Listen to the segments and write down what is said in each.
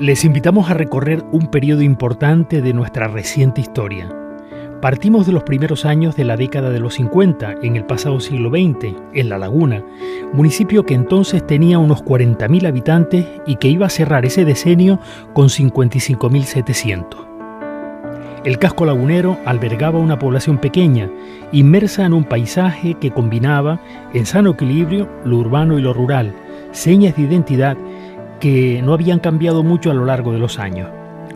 Les invitamos a recorrer un periodo importante de nuestra reciente historia. Partimos de los primeros años de la década de los 50, en el pasado siglo XX, en La Laguna, municipio que entonces tenía unos 40.000 habitantes y que iba a cerrar ese decenio con 55.700. El casco lagunero albergaba una población pequeña, inmersa en un paisaje que combinaba, en sano equilibrio, lo urbano y lo rural, señas de identidad que no habían cambiado mucho a lo largo de los años.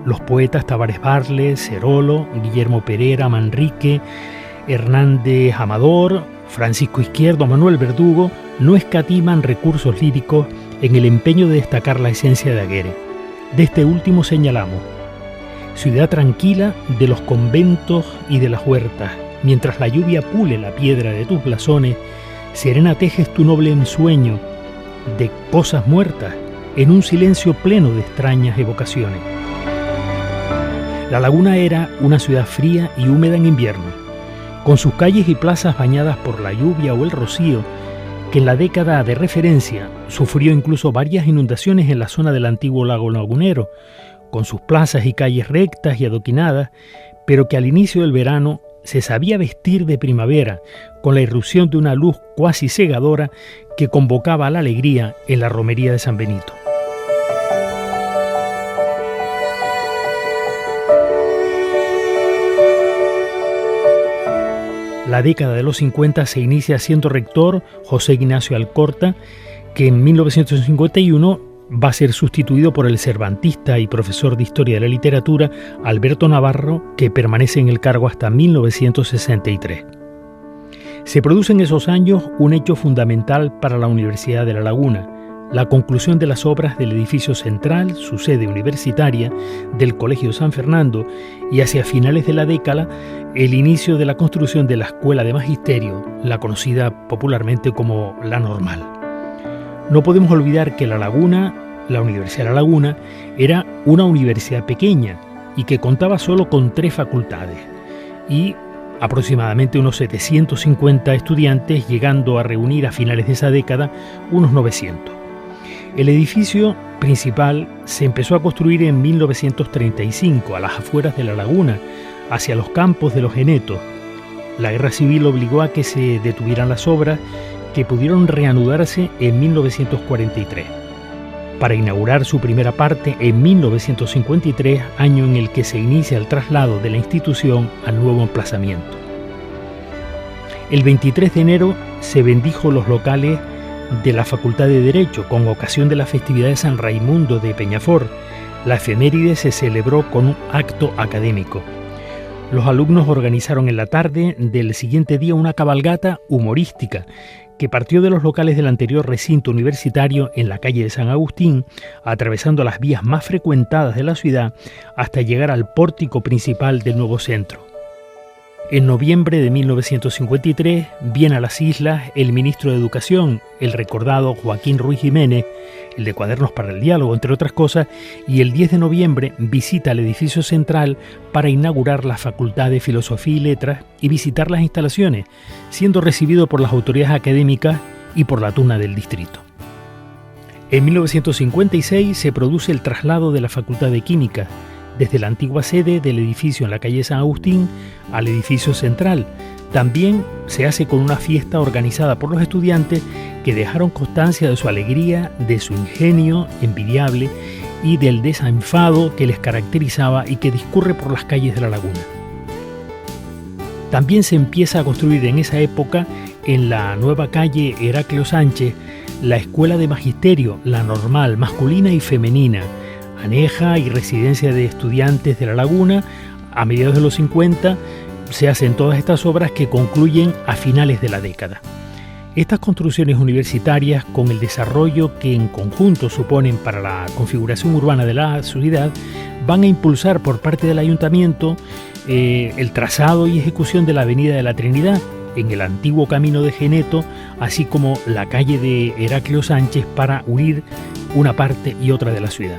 Los poetas Tavares Barles, Cerolo, Guillermo Pereira, Manrique, Hernández Amador, Francisco Izquierdo, Manuel Verdugo no escatiman recursos líricos en el empeño de destacar la esencia de Aguere. De este último señalamos: ciudad tranquila de los conventos y de las huertas, mientras la lluvia pule la piedra de tus blasones, serena tejes tu noble ensueño de cosas muertas en un silencio pleno de extrañas evocaciones. La Laguna era una ciudad fría y húmeda en invierno, con sus calles y plazas bañadas por la lluvia o el rocío, que en la década de referencia sufrió incluso varias inundaciones en la zona del antiguo lago lagunero, con sus plazas y calles rectas y adoquinadas, pero que al inicio del verano se sabía vestir de primavera, con la irrupción de una luz cuasi cegadora que convocaba a la alegría en la romería de San Benito. La década de los 50 se inicia siendo rector José Ignacio Alcorta, que en 1951 va a ser sustituido por el cervantista y profesor de Historia de la Literatura Alberto Navarro, que permanece en el cargo hasta 1963. Se produce en esos años un hecho fundamental para la Universidad de La Laguna: la conclusión de las obras del edificio central, su sede universitaria, del Colegio San Fernando, y hacia finales de la década, el inicio de la construcción de la Escuela de Magisterio, la conocida popularmente como La Normal. No podemos olvidar que La Laguna, la Universidad de La Laguna, era una universidad pequeña y que contaba solo con 3 facultades y aproximadamente unos 750 estudiantes, llegando a reunir a finales de esa década unos 900. El edificio principal se empezó a construir en 1935 a las afueras de La Laguna, hacia los campos de los Genetos. La guerra civil obligó a que se detuvieran las obras, que pudieron reanudarse en 1943, para inaugurar su primera parte en 1953, año en el que se inicia el traslado de la institución al nuevo emplazamiento. El 23 de enero se bendijo los locales de la Facultad de Derecho con ocasión de la festividad de San Raimundo de Peñafort. La efeméride se celebró con un acto académico. Los alumnos organizaron en la tarde del siguiente día una cabalgata humorística que partió de los locales del anterior recinto universitario en la calle de San Agustín, atravesando las vías más frecuentadas de la ciudad hasta llegar al pórtico principal del nuevo centro. En noviembre de 1953 viene a las islas el ministro de Educación, el recordado Joaquín Ruiz Jiménez, el de Cuadernos para el Diálogo, entre otras cosas, y el 10 de noviembre visita el edificio central para inaugurar la Facultad de Filosofía y Letras y visitar las instalaciones, siendo recibido por las autoridades académicas y por la Tuna del distrito. En 1956 se produce el traslado de la Facultad de Química, desde la antigua sede del edificio en la calle San Agustín al edificio central. También se hace con una fiesta organizada por los estudiantes que dejaron constancia de su alegría, de su ingenio envidiable y del desenfado que les caracterizaba y que discurre por las calles de La Laguna. También se empieza a construir en esa época, en la nueva calle Heraclio Sánchez, la Escuela de Magisterio, La Normal, masculina y femenina, aneja y residencia de estudiantes de La Laguna. A mediados de los 50 se hacen todas estas obras que concluyen a finales de la década. Estas construcciones universitarias, con el desarrollo que en conjunto suponen para la configuración urbana de la ciudad, van a impulsar por parte del ayuntamiento el trazado y ejecución de la Avenida de la Trinidad en el antiguo camino de Geneto, así como la calle de Heraclio Sánchez, para unir una parte y otra de la ciudad.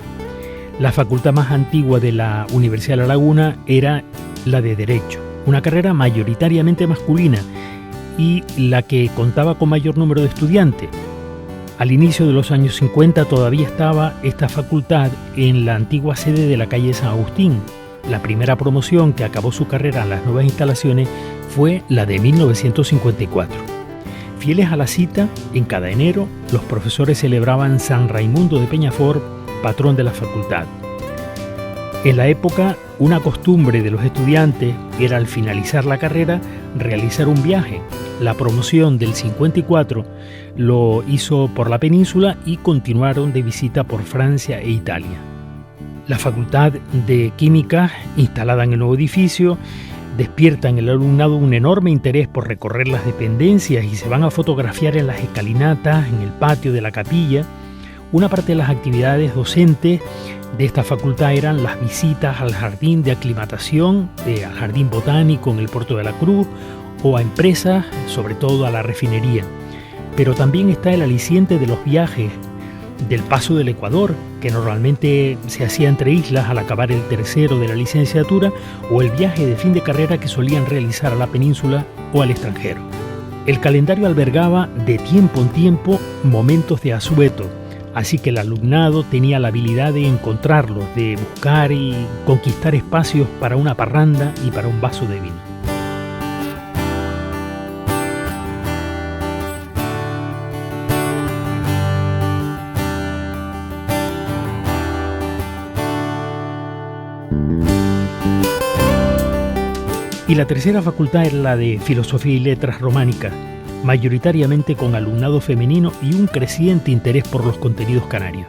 La facultad más antigua de la Universidad de La Laguna era la de Derecho, una carrera mayoritariamente masculina y la que contaba con mayor número de estudiantes. Al inicio de los años 50 todavía estaba esta facultad en la antigua sede de la calle San Agustín. La primera promoción que acabó su carrera en las nuevas instalaciones fue la de 1954. Fieles a la cita, en cada enero los profesores celebraban San Raimundo de Peñafort, patrón de la facultad. En la época, una costumbre de los estudiantes era al finalizar la carrera realizar un viaje. La promoción del 54 lo hizo por la península y continuaron de visita por Francia e Italia. La Facultad de Química, instalada en el nuevo edificio, despierta en el alumnado un enorme interés por recorrer las dependencias y se van a fotografiar en las escalinatas, en el patio de la capilla. Una parte de las actividades docentes de esta facultad eran las visitas al jardín de aclimatación, al jardín botánico en el Puerto de la Cruz, o a empresas, sobre todo a la refinería. Pero también está el aliciente de los viajes del Paso del Ecuador, que normalmente se hacía entre islas al acabar el tercero de la licenciatura, o el viaje de fin de carrera que solían realizar a la península o al extranjero. El calendario albergaba de tiempo en tiempo momentos de asueto, así que el alumnado tenía la habilidad de encontrarlos, de buscar y conquistar espacios para una parranda y para un vaso de vino. Y la tercera facultad era la de Filosofía y Letras Románicas, mayoritariamente con alumnado femenino y un creciente interés por los contenidos canarios.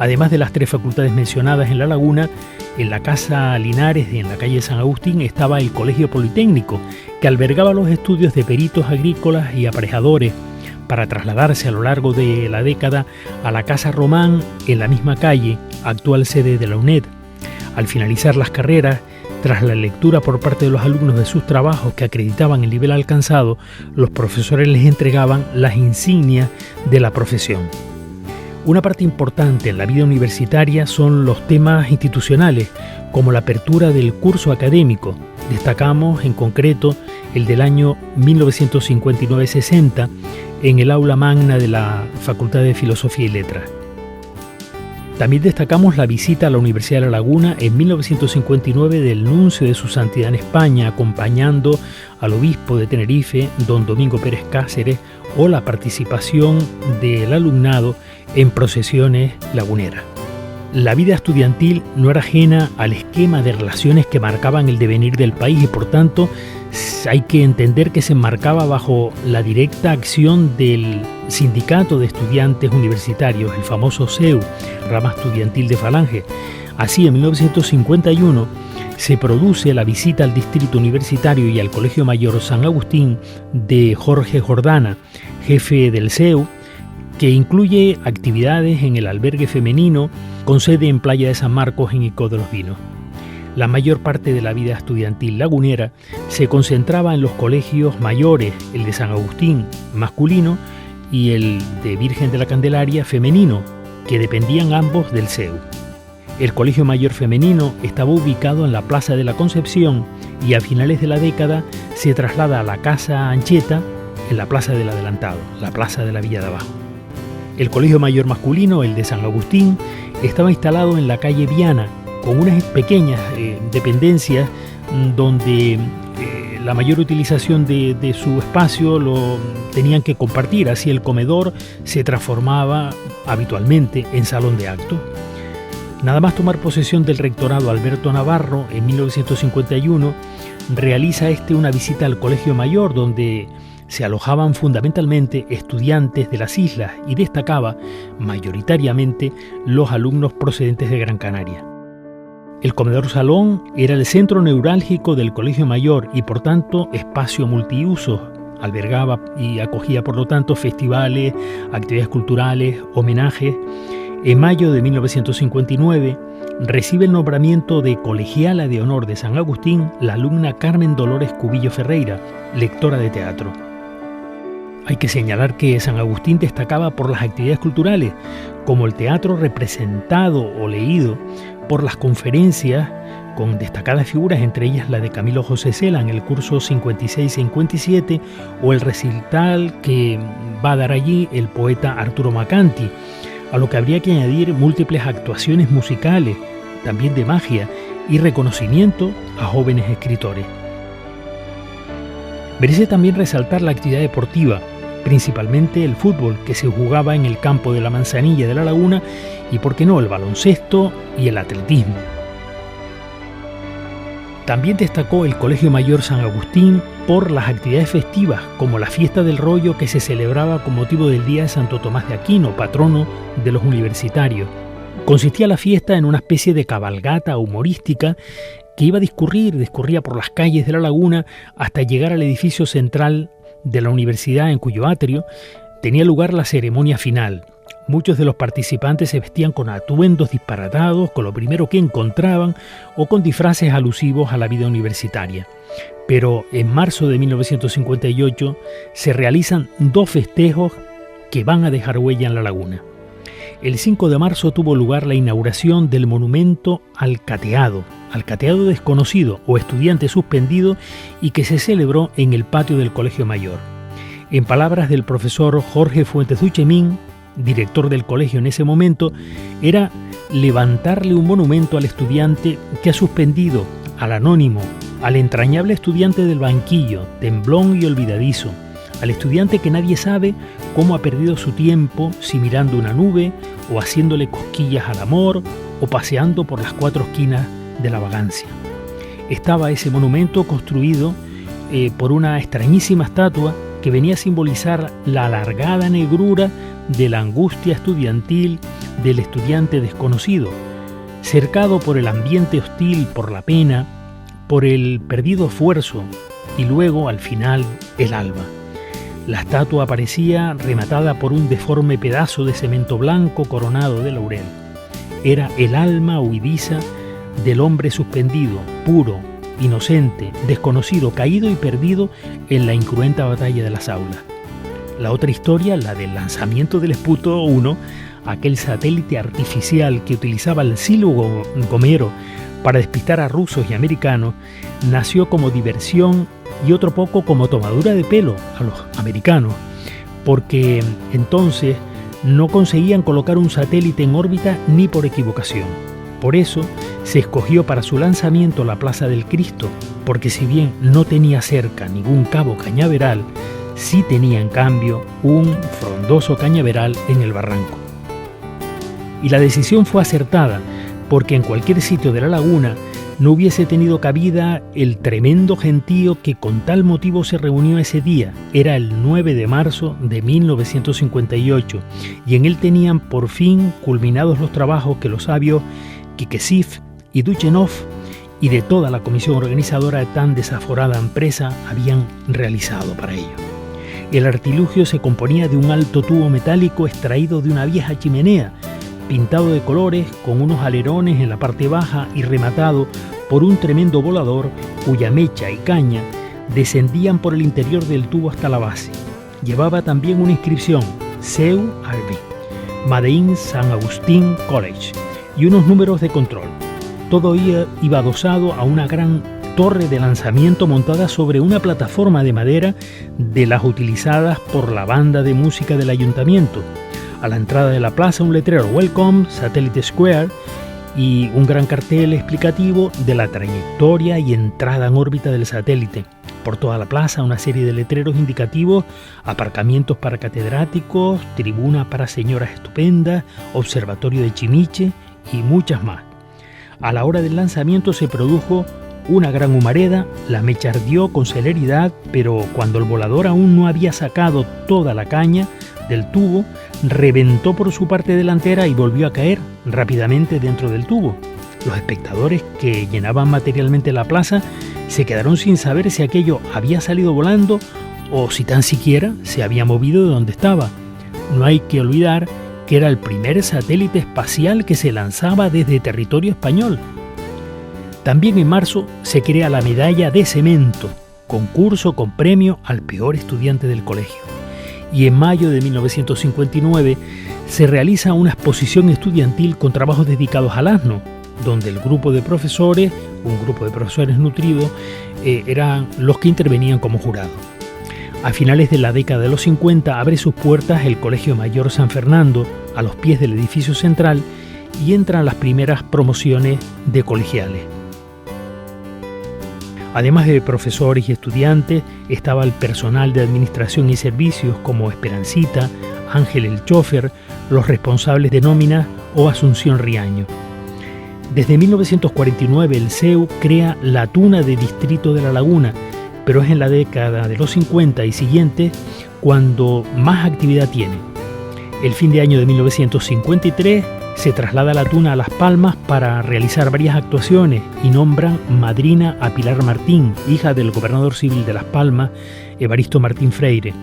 Además de las tres facultades mencionadas en La Laguna, en la Casa Linares en la calle San Agustín estaba el Colegio Politécnico, que albergaba los estudios de peritos agrícolas y aparejadores, para trasladarse a lo largo de la década a la Casa Román en la misma calle, actual sede de la UNED. Al finalizar las carreras, tras la lectura por parte de los alumnos de sus trabajos que acreditaban el nivel alcanzado, los profesores les entregaban las insignias de la profesión. Una parte importante en la vida universitaria son los temas institucionales, como la apertura del curso académico. Destacamos en concreto el del año 1959-60 en el aula magna de la Facultad de Filosofía y Letras. También destacamos la visita a la Universidad de La Laguna en 1959 del nuncio de su santidad en España, acompañando al obispo de Tenerife, don Domingo Pérez Cáceres, o la participación del alumnado en procesiones laguneras. La vida estudiantil no era ajena al esquema de relaciones que marcaban el devenir del país y, por tanto, hay que entender que se enmarcaba bajo la directa acción del Sindicato de Estudiantes Universitarios, el famoso CEU, rama estudiantil de Falange. Así, en 1951 se produce la visita al Distrito Universitario y al Colegio Mayor San Agustín de Jorge Jordana, jefe del CEU, que incluye actividades en el albergue femenino con sede en Playa de San Marcos, en Ico de los Vinos. La mayor parte de la vida estudiantil lagunera se concentraba en los colegios mayores, el de San Agustín masculino y el de Virgen de la Candelaria femenino, que dependían ambos del CEU. El Colegio Mayor Femenino estaba ubicado en la Plaza de la Concepción y a finales de la década se traslada a la Casa Ancheta en la Plaza del Adelantado, la Plaza de la Villa de Abajo. El Colegio Mayor Masculino, el de San Agustín, estaba instalado en la calle Viana, con unas pequeñas dependencias donde la mayor utilización de su espacio lo tenían que compartir. Así el comedor se transformaba habitualmente en salón de actos. Nada más tomar posesión del rectorado Alberto Navarro en 1951, realiza una visita al Colegio Mayor, donde se alojaban fundamentalmente estudiantes de las islas y destacaba mayoritariamente los alumnos procedentes de Gran Canaria. El comedor salón era el centro neurálgico del Colegio Mayor y, por tanto, espacio multiusos. Albergaba y acogía, por lo tanto, festivales, actividades culturales, homenajes. En mayo de 1959 recibe el nombramiento de colegiala de honor de San Agustín la alumna Carmen Dolores Cubillo Ferreira, lectora de teatro. Hay que señalar que San Agustín destacaba por las actividades culturales, como el teatro representado o leído, por las conferencias con destacadas figuras, entre ellas la de Camilo José Cela en el curso 56-57, o el recital que va a dar allí el poeta Arturo Macanti, a lo que habría que añadir múltiples actuaciones musicales, también de magia, y reconocimiento a jóvenes escritores. Merece también resaltar la actividad deportiva, principalmente el fútbol, que se jugaba en el campo de la Manzanilla de La Laguna, y por qué no, el baloncesto y el atletismo. También destacó el Colegio Mayor San Agustín por las actividades festivas, como la Fiesta del Rollo, que se celebraba con motivo del Día de Santo Tomás de Aquino, patrono de los universitarios. Consistía la fiesta en una especie de cabalgata humorística que iba a discurría por las calles de La Laguna hasta llegar al edificio central de la universidad, en cuyo atrio tenía lugar la ceremonia final. Muchos de los participantes se vestían con atuendos disparatados, con lo primero que encontraban, o con disfraces alusivos a la vida universitaria. Pero en marzo de 1958 se realizan dos festejos que van a dejar huella en La Laguna. El 5 de marzo tuvo lugar la inauguración del monumento al cateado desconocido o estudiante suspendido, y que se celebró en el patio del Colegio Mayor. En palabras del profesor Jorge Fuentes Duchemín, director del colegio en ese momento, era levantarle un monumento al estudiante que ha suspendido, al anónimo, al entrañable estudiante del banquillo, temblón y olvidadizo, al estudiante que nadie sabe cómo ha perdido su tiempo, si mirando una nube, o haciéndole cosquillas al amor, o paseando por las cuatro esquinas de la vagancia. Estaba ese monumento construido por una extrañísima estatua que venía a simbolizar la alargada negrura de la angustia estudiantil del estudiante desconocido, cercado por el ambiente hostil, por la pena, por el perdido esfuerzo y luego, al final, el alba. La estatua aparecía rematada por un deforme pedazo de cemento blanco coronado de laurel. Era el alma huidiza del hombre suspendido, puro, inocente, desconocido, caído y perdido en la incruenta batalla de las aulas. La otra historia, la del lanzamiento del Esputo 1, aquel satélite artificial que utilizaba el Silo Gomero para despistar a rusos y americanos, nació como diversión y otro poco como tomadura de pelo a los americanos, porque entonces no conseguían colocar un satélite en órbita ni por equivocación. Por eso se escogió para su lanzamiento la Plaza del Cristo, porque si bien no tenía cerca ningún cabo cañaveral, sí tenía en cambio un frondoso cañaveral en el barranco. Y la decisión fue acertada, porque en cualquier sitio de La Laguna no hubiese tenido cabida el tremendo gentío que con tal motivo se reunió ese día. Era el 9 de marzo de 1958, y en él tenían por fin culminados los trabajos que los sabios Kikesif y Duchenov y de toda la comisión organizadora de tan desaforada empresa habían realizado para ello. El artilugio se componía de un alto tubo metálico extraído de una vieja chimenea, pintado de colores, con unos alerones en la parte baja y rematado por un tremendo volador cuya mecha y caña descendían por el interior del tubo hasta la base. Llevaba también una inscripción, Seu Arby, Made in San Agustín College, y unos números de control. Todo iba adosado a una gran torre de lanzamiento montada sobre una plataforma de madera de las utilizadas por la banda de música del ayuntamiento. A la entrada de la plaza un letrero Welcome Satellite Square y un gran cartel explicativo de la trayectoria y entrada en órbita del satélite. Por toda la plaza una serie de letreros indicativos, aparcamientos para catedráticos, tribuna para señoras estupendas, observatorio de Chimiche y muchas más. A la hora del lanzamiento se produjo una gran humareda, la mecha ardió con celeridad, pero cuando el volador aún no había sacado toda la caña del tubo, reventó por su parte delantera y volvió a caer rápidamente dentro del tubo. Los espectadores que llenaban materialmente la plaza se quedaron sin saber si aquello había salido volando o si tan siquiera se había movido de donde estaba. No hay que olvidar que era el primer satélite espacial que se lanzaba desde territorio español. También en marzo se crea la medalla de cemento, concurso con premio al peor estudiante del colegio. Y en mayo de 1959 se realiza una exposición estudiantil con trabajos dedicados al asno, donde el grupo de profesores, un grupo de profesores nutrido, eran los que intervenían como jurado. A finales de la década de los 50 abre sus puertas el Colegio Mayor San Fernando, a los pies del edificio central, y entran las primeras promociones de colegiales. Además de profesores y estudiantes, estaba el personal de administración y servicios como Esperancita, Ángel el chofer, los responsables de nómina o Asunción Riaño. Desde 1949 el CEU crea la Tuna de Distrito de La Laguna, pero es en la década de los 50 y siguientes cuando más actividad tiene. El fin de año de 1953 se traslada la Tuna a Las Palmas para realizar varias actuaciones y nombran madrina a Pilar Martín, hija del gobernador civil de Las Palmas, Evaristo Martín Freire.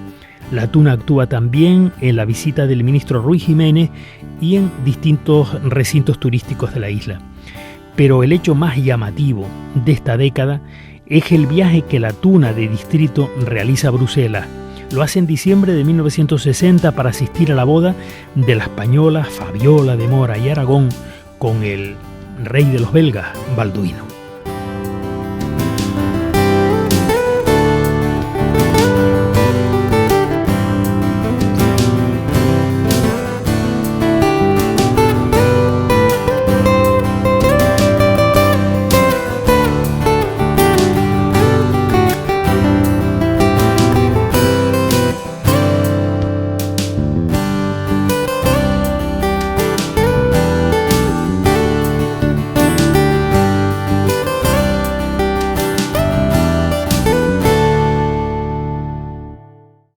La Tuna actúa también en la visita del ministro Ruy Jiménez y en distintos recintos turísticos de la isla. Pero el hecho más llamativo de esta década es el viaje que la Tuna de Distrito realiza a Bruselas. Lo hace en diciembre de 1960 para asistir a la boda de la española Fabiola de Mora y Aragón con el rey de los belgas, Balduino.